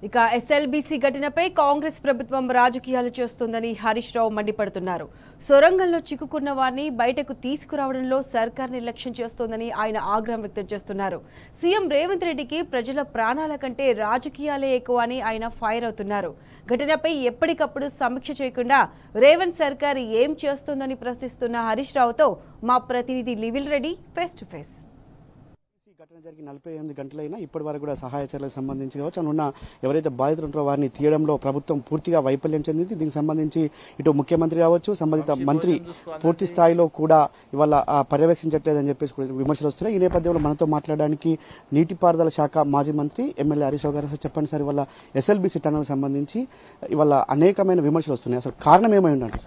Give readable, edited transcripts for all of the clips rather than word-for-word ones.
ఇక ఎస్ఎల్బీసీ ఘటనపై కాంగ్రెస్ ప్రభుత్వం రాజకీయాలు చేస్తోందని హరీష్ రావు మండిపడుతున్నారు. సొరంగంలో చిక్కుకున్న వారిని బయటకు తీసుకురావడంలో సర్కార్ నిర్లక్ష్యం చేస్తోందని ఆయన ఆగ్రహం వ్యక్తం చేస్తున్నారు. సీఎం రేవంత్ రెడ్డికి ప్రజల ప్రాణాల కంటే రాజకీయాలే ఎక్కువ అని ఆయన ఫైర్ అవుతున్నారు. ఘటనపై ఎప్పటికప్పుడు సమీక్ష చేయకుండా రేవంత్ సర్కార్ ఏం చేస్తోందని ప్రశ్నిస్తున్న హరీష్ రావుతో మా ప్రతినిధి లివిల్ రెడ్డి ఫేస్ టు ఫేస్. ఘటన జరిగి 48 గంటలైనా ఇప్పటి వరకు కూడా సహాయ చర్యలకు సంబంధించి కావచ్చు అనున్న ఎవరైతే బాధితులు ఉంటారో వారిని తీయడంలో ప్రభుత్వం పూర్తిగా వైఫల్యం చెందింది. దీనికి సంబంధించి ఇటు ముఖ్యమంత్రి కావచ్చు, సంబంధిత మంత్రి పూర్తి స్థాయిలో కూడా ఇవాళ పర్యవేక్షించట్లేదని చెప్పేసి విమర్శలు వస్తున్నాయి. ఈ నేపథ్యంలో మనతో మాట్లాడడానికి నీటిపారుదల శాఖ మాజీ మంత్రి ఎమ్మెల్యే హరీష్ రావు గారు, చెప్పండి సార్, ఇవాళ ఎస్ఎల్బీసీ టన్నల్ సంబంధించి ఇవాళ అనేకమైన విమర్శలు వస్తున్నాయి. అసలు కారణం ఏమై ఉందంటే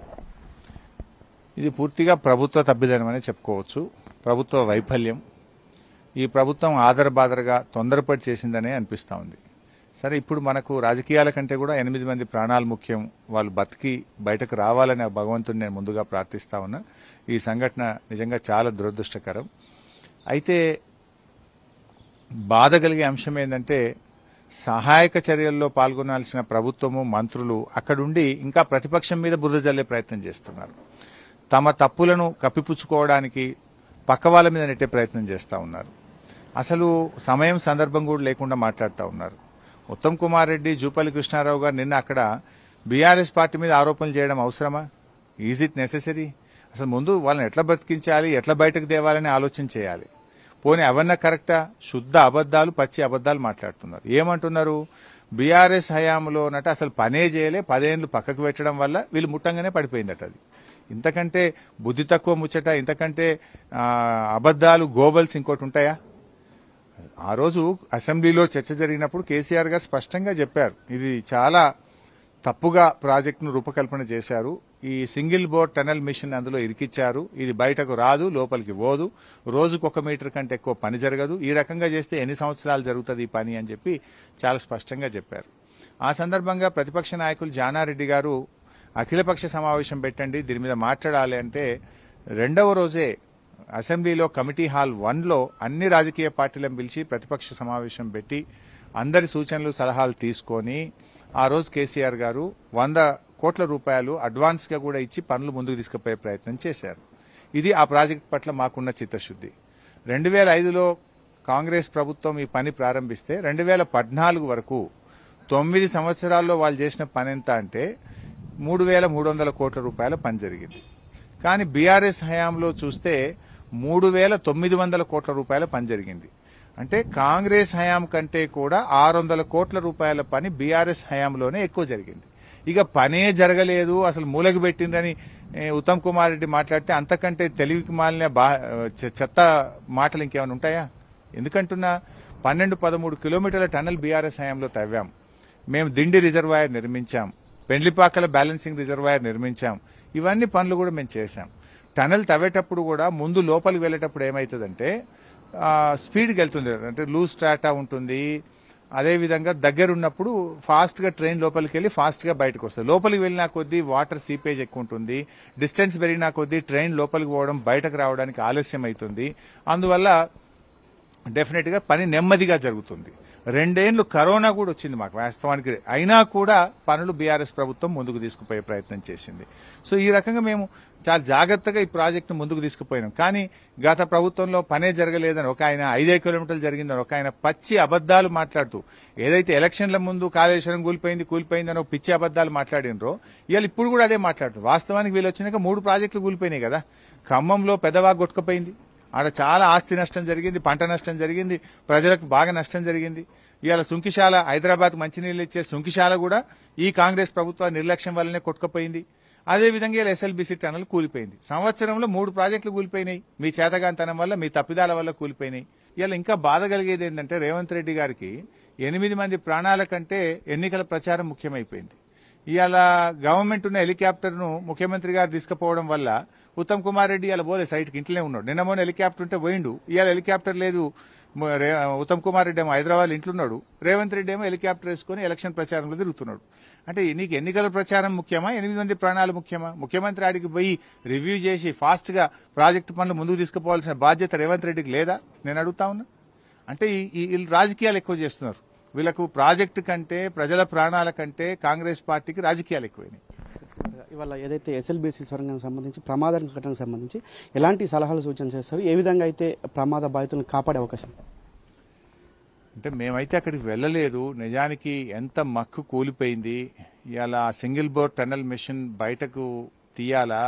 ఇది పూర్తిగా ప్రభుత్వ తప్పిదనమని చెప్పుకోవచ్చు. ప్రభుత్వ వైఫల్యం. ఈ ప్రభుత్వం ఆదరబాదరగా తొందరపడి చేసిందనే అనిపిస్తూ ఉంది. సరే, ఇప్పుడు మనకు రాజకీయాల కంటే కూడా 8 మంది ప్రాణాలు ముఖ్యం. వాళ్ళు బతికి బయటకు రావాలని భగవంతుని నేను ముందుగా ప్రార్థిస్తా ఉన్నా. ఈ సంఘటన నిజంగా చాలా దురదృష్టకరం. అయితే బాధ కలిగే అంశం ఏంటంటే సహాయక చర్యల్లో పాల్గొనాల్సిన ప్రభుత్వము, మంత్రులు అక్కడుండి ఇంకా ప్రతిపక్షం మీద బురద జల్లే ప్రయత్నం చేస్తున్నారు. తమ తప్పులను కప్పిపుచ్చుకోవడానికి పక్క వాళ్ళ మీద నెట్టే ప్రయత్నం చేస్తూ ఉన్నారు. అసలు సమయం సందర్భం కూడా లేకుండా మాట్లాడుతూ ఉన్నారు. ఉత్తమ్ కుమార్ రెడ్డి, జూపల్లి కృష్ణారావు గారు నిన్న అక్కడ బీఆర్ఎస్ పార్టీ మీద ఆరోపణలు చేయడం అవసరమా? Is it necessary? అసలు ముందు వాళ్ళని ఎట్లా బ్రతికించాలి, ఎట్లా బయటకు తేవాలని ఆలోచన చేయాలి. పోనీ అవన్నీ కరెక్టా? శుద్ధ అబద్దాలు, పచ్చి అబద్దాలు మాట్లాడుతున్నారు. ఏమంటున్నారు? బీఆర్ఎస్ హయాంలోనట అసలు పనే చేయలే, 10 ఏళ్లు పక్కకు పెట్టడం వల్ల వీళ్ళు ముట్టంగానే పడిపోయిందట. అది ఇంతకంటే బుద్ధి తక్కువ ముచ్చట, ఇంతకంటే అబద్దాలు, గోబల్స్ ఇంకోటి ఉంటాయా? ఆ రోజు అసెంబ్లీలో చర్చ జరిగినప్పుడు కేసీఆర్ గారు స్పష్టంగా చెప్పారు, ఇది చాలా తప్పుగా ప్రాజెక్టును రూపకల్పన చేశారు. ఈ సింగిల్ బోర్ టనల్ మిషన్ అందులో ఇరికిచ్చారు. ఇది బయటకు రాదు, లోపలికి పోదు, రోజుకు 1 మీటర్ కంటే ఎక్కువ పని జరగదు. ఈ రకంగా చేస్తే ఎన్ని సంవత్సరాలు జరుగుతుంది ఈ పని అని చెప్పి చాలా స్పష్టంగా చెప్పారు. ఆ సందర్భంగా ప్రతిపక్ష నాయకులు జానారెడ్డి గారు అఖిలపక్ష సమావేశం పెట్టండి, దీని మీద మాట్లాడాలి అంటే రెండవ రోజే అసెంబ్లీలో కమిటీ హాల్ 1లో అన్ని రాజకీయ పార్టీలను పిలిచి ప్రతిపక్ష సమావేశం పెట్టి అందరి సూచనలు, సలహాలు తీసుకొని ఆ రోజు కేసీఆర్ గారు 100 కోట్ల రూపాయలు అడ్వాన్స్ గా కూడా ఇచ్చి పనులు ముందుకు తీసుకుపోయే ప్రయత్నం చేశారు. ఇది ఆ ప్రాజెక్టు పట్ల మాకున్న చిత్తశుద్ది. 2005లో కాంగ్రెస్ ప్రభుత్వం ఈ పని ప్రారంభిస్తే 2014 వరకు 9 సంవత్సరాల్లో వాళ్ళు చేసిన పని ఎంత అంటే 3,300 కోట్ల రూపాయల పని జరిగింది. కానీ బీఆర్ఎస్ హయాంలో చూస్తే 3,900 కోట్ల రూపాయల పని జరిగింది. అంటే కాంగ్రెస్ హయాం కంటే కూడా 600 కోట్ల రూపాయల పని బీఆర్ఎస్ హయాంలోనే ఎక్కువ జరిగింది. ఇక పనే జరగలేదు, అసలు మూలకి పెట్టిందని ఉత్తమ్ కుమార్ రెడ్డి మాట్లాడితే అంతకంటే తెలివికి మాలిన చెత్త మాటలు ఇంకేమైనా ఉంటాయా? ఎందుకంటున్నా 12-13 కిలోమీటర్ల టన్నల్ బీఆర్ఎస్ హయాంలో తవ్వాం. మేము దిండి రిజర్వాయర్ నిర్మించాం, పెండ్లిపాకల బ్యాలెన్సింగ్ రిజర్వాయర్ నిర్మించాం. ఇవన్నీ పనులు కూడా మేము చేశాం. టనల్ తవ్వేటప్పుడు కూడా ముందు లోపలికి వెళ్లేటప్పుడు ఏమవుతుందంటే స్పీడ్కి వెళ్తుంది, అంటే లూజ్ స్ట్రాటా ఉంటుంది. అదేవిధంగా దగ్గరున్నప్పుడు ఫాస్ట్ గా ట్రైన్ లోపలికి వెళ్లి ఫాస్ట్ గా బయటకు వస్తుంది. లోపలికి వెళ్ళినా కొద్దీ వాటర్ సీపేజ్ ఎక్కువ ఉంటుంది. డిస్టెన్స్ పెరిగినా కొద్దీ ట్రైన్ లోపలికి పోవడం, బయటకు రావడానికి ఆలస్యం అవుతుంది. అందువల్ల డెఫినెట్ గా పని నెమ్మదిగా జరుగుతుంది. 2 ఏళ్లు కరోనా కూడా వచ్చింది మాకు వాస్తవానికి. అయినా కూడా పనులు బీఆర్ఎస్ ప్రభుత్వం ముందుకు తీసుకుపోయే ప్రయత్నం చేసింది. సో ఈ రకంగా మేము చాలా జాగ్రత్తగా ఈ ప్రాజెక్టును ముందుకు తీసుకుపోయినాం. కానీ గత ప్రభుత్వంలో పనే జరగలేదని ఒక ఆయన, 5 కిలోమీటర్లు జరిగిందని ఒక ఆయన పచ్చి అబద్దాలు మాట్లాడుతూ, ఏదైతే ఎలక్షన్ల ముందు కాళేశ్వరం కూలిపోయిందని ఒక పిచ్చి అబద్దాలు మాట్లాడినరో ఇవాళ ఇప్పుడు కూడా అదే మాట్లాడుతారు. వాస్తవానికి వీళ్ళు వచ్చినాక 3 ప్రాజెక్టులు కూలిపోయినాయి కదా. ఖమ్మంలో పెద్దవాగు కొట్టుకుపోయింది, ఆడ చాలా ఆస్తి నష్టం జరిగింది, పంట నష్టం జరిగింది, ప్రజలకు బాగా నష్టం జరిగింది. ఇవాళ సుంకిశాల, హైదరాబాద్ మంచినీళ్ళు ఇచ్చే సుంకిశాల కూడా ఈ కాంగ్రెస్ ప్రభుత్వ నిర్లక్ష్యం వల్లనే కొట్టుకుపోయింది. అదేవిధంగా ఇలా ఎస్ఎల్బీసీ టనల్ కూలిపోయింది. సంవత్సరంలో 3 ప్రాజెక్టులు కూలిపోయినాయి. మీ చేతగాంతనం వల్ల, మీ తప్పిదాల వల్ల కూలిపోయినాయి. ఇవాళ ఇంకా బాధ కలిగేది ఏంటంటే రేవంత్ రెడ్డి గారికి 8 మంది ప్రాణాల కంటే ఎన్నికల ప్రచారం ముఖ్యమైపోయింది. ఇవాళ గవర్నమెంట్ ఉన్న హెలికాప్టర్ను ముఖ్యమంత్రి గారు తీసుకుపోవడం వల్ల ఉత్తమ్ కుమార్ రెడ్డి ఇలా పోలే, సైట్కి ఇంట్లోనే ఉన్నాడు. నిన్న మొన్న హెలికాప్టర్ ఉంటే పోయిండు, ఇవాళ హెలికాప్టర్ లేదు. ఉత్తమ్ కుమార్ రెడ్డి ఏమో హైదరాబాద్ ఇంట్లున్నాడు, రేవంత్ రెడ్డి ఏమో హెలికాప్టర్ వేసుకుని ఎలక్షన్ ప్రచారంలో తిరుగుతున్నాడు. అంటే నీకు ఎన్నికల ప్రచారం ముఖ్యమా, 8 మంది ప్రాణాలు ముఖ్యమా? ముఖ్యమంత్రి ఆడికి పోయి రివ్యూ చేసి ఫాస్ట్ గా ప్రాజెక్టు పనులు ముందుకు తీసుకుపోవాల్సిన బాధ్యత రేవంత్ రెడ్డికి లేదా? నేను అడుగుతా ఉన్నా. అంటే ఈ రాజకీయాలు ఎక్కువ చేస్తున్నారు. వీళ్ళకు ప్రాజెక్టు కంటే ప్రజల ప్రాణాల కంటే కాంగ్రెస్ పార్టీకి రాజకీయాలు ఎక్కువైనాయి. ఇవాళ ఏదైతే ఎస్ఎల్బీసీ సొరంగానికి సంబంధించి ప్రమాద ఘటనకు సంబంధించి ఎలాంటి సలహాలు సూచనలు చేస్తారు, ఏ విధంగా అయితే ప్రమాద బాధితులను కాపాడే అవకాశం? అంటే మేమైతే అక్కడికి వెళ్ళలేదు. నిజానికి ఎంత మక్కు కూలిపోయింది. ఇవాళ సింగిల్ బోర్ టన్నెల్ మిషన్ బయటకు తీయాలా,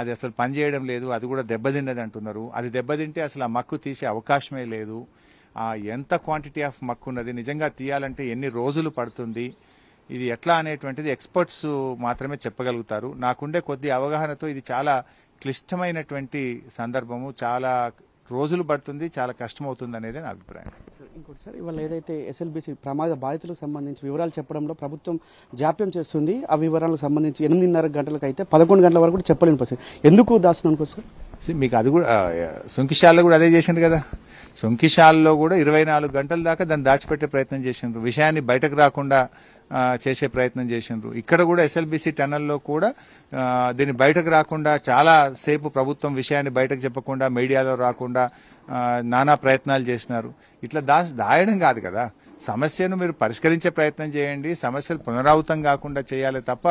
అది అసలు పనిచేయడం లేదు, అది కూడా దెబ్బతిన్నది అంటున్నారు. అది దెబ్బతింటే అసలు ఆ మక్కు తీసే అవకాశమే లేదు. ఎంత క్వాంటిటీ ఆఫ్ మక్కు ఉన్నది, నిజంగా తీయాలంటే ఎన్ని రోజులు పడుతుంది, ఇది ఎట్లా అనేటువంటిది ఎక్స్పర్ట్స్ మాత్రమే చెప్పగలుగుతారు. నాకుండే కొద్ది అవగాహనతో ఇది చాలా క్లిష్టమైనటువంటి సందర్భము, చాలా రోజులు పడుతుంది, చాలా కష్టమవుతుంది అనేది నా అభిప్రాయం. ఇంకోటి సార్, ఇవాళ ఏదైతే ఎస్ఎల్బీసీ ప్రమాద బాధితులకు సంబంధించి వివరాలు చెప్పడంలో ప్రభుత్వం జాప్యం చేస్తుంది, ఆ వివరాలకు సంబంధించి 8:30 గంటలకు అయితే 11 గంటల వరకు కూడా చెప్పలేని పరిస్థితి, ఎందుకు దాస్తుంది అనుకోవచ్చు సార్? మీకు అది కూడా సుంకిశాలలో కూడా అదే చేసింది కదా. సుంకిశాలలో కూడా 24 గంటల దాకా దాన్ని దాచిపెట్టే ప్రయత్నం చేసిండ్రు, విషయాన్ని బయటకు రాకుండా చేసే ప్రయత్నం చేసిండ్రు. ఇక్కడ కూడా ఎస్ఎల్బీసీ టన్నల్లో కూడా దీన్ని బయటకు రాకుండా చాలా సేపు ప్రభుత్వం విషయాన్ని బయటకు చెప్పకుండా, మీడియాలో రాకుండా నానా ప్రయత్నాలు చేసినారు. ఇట్లా దాయడం కాదు కదా, సమస్యను మీరు పరిష్కరించే ప్రయత్నం చేయండి, సమస్యలు పునరావృతం కాకుండా చేయాలి తప్ప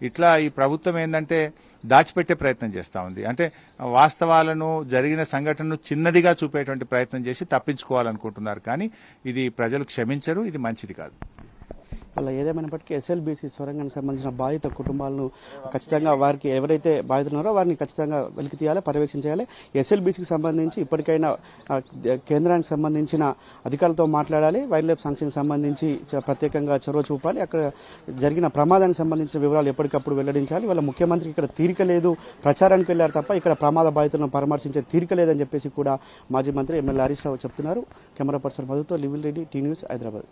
ఇట్లా ఈ ప్రభుత్వం ఏంటంటే దాచిపెట్టే ప్రయత్నం చేస్తూ ఉంది. అంటే వాస్తవాలను, జరిగిన సంఘటనను చిన్నదిగా చూపేటువంటి ప్రయత్నం చేసి తప్పించుకోవాలనుకుంటున్నారు. కానీ ఇది ప్రజలు క్షమించరు, ఇది మంచిది కాదు. అలా ఏదేమైనప్పటికీ ఎస్ఎల్బీసీ సొరంగానికి సంబంధించిన బాధిత కుటుంబాలను ఖచ్చితంగా వారికి ఎవరైతే బాధితున్నారో వారిని ఖచ్చితంగా వెలికి తీయాలి, పర్యవేక్షించాలి. ఎస్ఎల్బీసీకి సంబంధించి ఇప్పటికైనా కేంద్రానికి సంబంధించిన అధికారులతో మాట్లాడాలి, వైల్డ్ లైఫ్ సాంక్షన్కి సంబంధించి ప్రత్యేకంగా చొరవ చూపాలి, అక్కడ జరిగిన ప్రమాదానికి సంబంధించిన వివరాలు ఎప్పటికప్పుడు వెల్లడించాలి. వాళ్ళ ముఖ్యమంత్రికి ఇక్కడ తీరిక లేదు, ప్రచారానికి వెళ్లారు తప్ప ఇక్కడ ప్రమాద బాధితులను పరామర్శించే తీరిక లేదని చెప్పేసి కూడా మాజీ మంత్రి ఎమ్మెల్యే హరీష్ రావు చెప్తున్నారు. కెమెరా పర్సన్ మధుతో లివిల్ రెడ్డి, టీ న్యూస్, హైదరాబాద్.